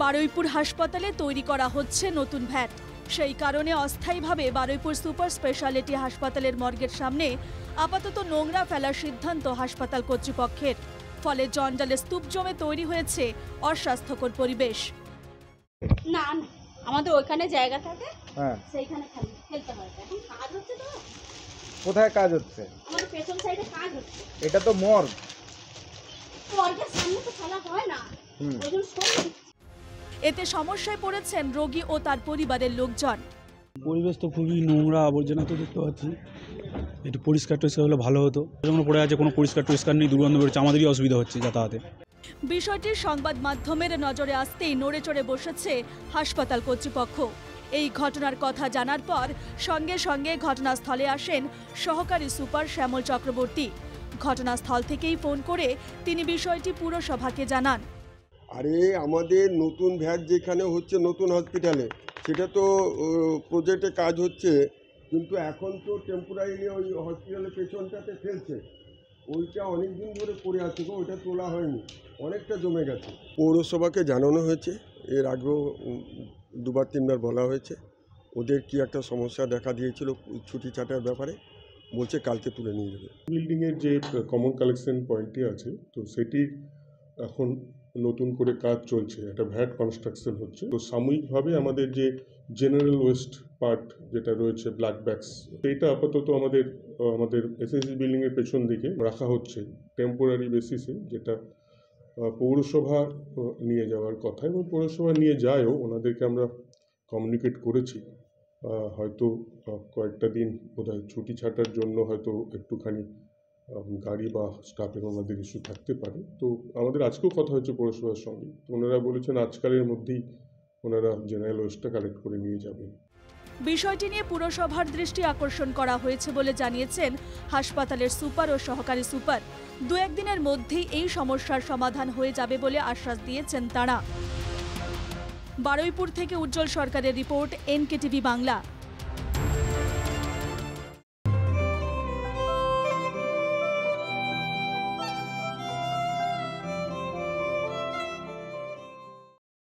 বারুইপুর হাসপাতালে তৈরি করা হচ্ছে নতুন ভ্যাট। সেই কারণে অস্থায়ীভাবে বারুইপুর সুপার স্পেশালিটি হাসপাতালের মর্গের সামনে আপাতত নোংরা ফেলার সিদ্ধান্ত হাসপাতাল কর্তৃপক্ষের। ফলে জঞ্জালে স্তূপ জমে তৈরি হয়েছে অস্বাস্থ্যকর পরিবেশ। না না, আমাদের ওইখানে জায়গা থাকে, হ্যাঁ, সেইখানে ফেলতে হয়। এখন কাজ হচ্ছে তো। কোথায় কাজ হচ্ছে? আমাদের পেছন সাইডে কাজ হচ্ছে। এটা তো মর্গ। মর্গের সামনে তো ফেলা হয় না, ওইজন সব। এতে সমস্যায় পড়েছেন রোগী ও তার পরিবারের লোকজন। পরিবেশ তো খুবই নোংরা, আবর্জনা তো দেখতে পাচ্ছি। একটু পরিষ্কার হলে ভালো হতো। যেমন পড়ে আছে, কোনো পরিষ্কার নেই, দুর্গন্ধ বেরোচ্ছে, আমাদেরই অসুবিধা হচ্ছে যাতায়াতে। বিষয়টি সংবাদ মাধ্যমের নজরে আসতেই নড়ে চড়ে বসেছে হাসপাতাল কর্তৃপক্ষ। এই ঘটনার কথা জানার পর সঙ্গে সঙ্গে ঘটনাস্থলে আসেন সহকারী সুপার শ্যামল চক্রবর্তী। ঘটনাস্থল থেকেই ফোন করে তিনি বিষয়টি পুরসভাকে জানান। আরে আমাদের নতুন ভ্যাট যেখানে হচ্ছে নতুন হসপিটালে, সেটা তো প্রজেক্টে কাজ হচ্ছে, কিন্তু এখন তো টেম্পোরারিলি ওই হসপিটালের পেছনটাতে ফেলছে। ওইটা অনেক দিন ধরে পড়ে আছে গো, ওইটা তোলা হয়নি, অনেকটা জমে গেছে। পৌরসভাকে জানানো হয়েছে, এর আগেও দুবার তিনবার বলা হয়েছে। ওদের কি একটা সমস্যা দেখা দিয়েছিল ছুটি ছাটার ব্যাপারে, বলছে কালকে তুলে নিয়ে যাবে। বিল্ডিংয়ের যে কমন কালেকশন পয়েন্টটি আছে, তো সেটি এখন নতুন করে কাজ চলছে, একটা ভ্যাট কনস্ট্রাকশন হচ্ছে। তো সাময়িকভাবে আমাদের যে জেনারেল ওয়েস্ট পার্ট যেটা রয়েছে, ব্ল্যাক ব্যাগস, সেইটা আপাতত আমাদের এসএসসি বিল্ডিংয়ের পেছন দিকে রাখা হচ্ছে টেম্পোরারি বেসিসে, যেটা পৌরসভা নিয়ে যাওয়ার কথা, এবং পৌরসভা নিয়ে যায়ও। ওনাদেরকে আমরা কমিউনিকেট করেছি। হয়তো কয়েকটা দিন বোধহয় ছুটি ছাটার জন্য হয়তো একটুখানি গাড়ি বা স্টাফের ওনাদের ইস্যু থাকতে পারে। তো আমাদের আজকেও কথা হচ্ছে পৌরসভার সঙ্গে, তো ওনারা বলেছেন আজকালের মধ্যেই ওনারা জেনারেল ওয়েস্টটা কালেক্ট করে নিয়ে যাবেন। বিষয়টি নিয়ে পুরসভার দৃষ্টি আকর্ষণ করা হয়েছে বলে জানিয়েছেন হাসপাতালের সুপার ও সহকারী সুপার। দু একদিনের মধ্যেই এই সমস্যার সমাধান হয়ে যাবে বলে আশ্বাস দিয়েছেন তাঁরা। বারুইপুর থেকে উজ্জ্বল সরকারের রিপোর্ট, NKTV বাংলা।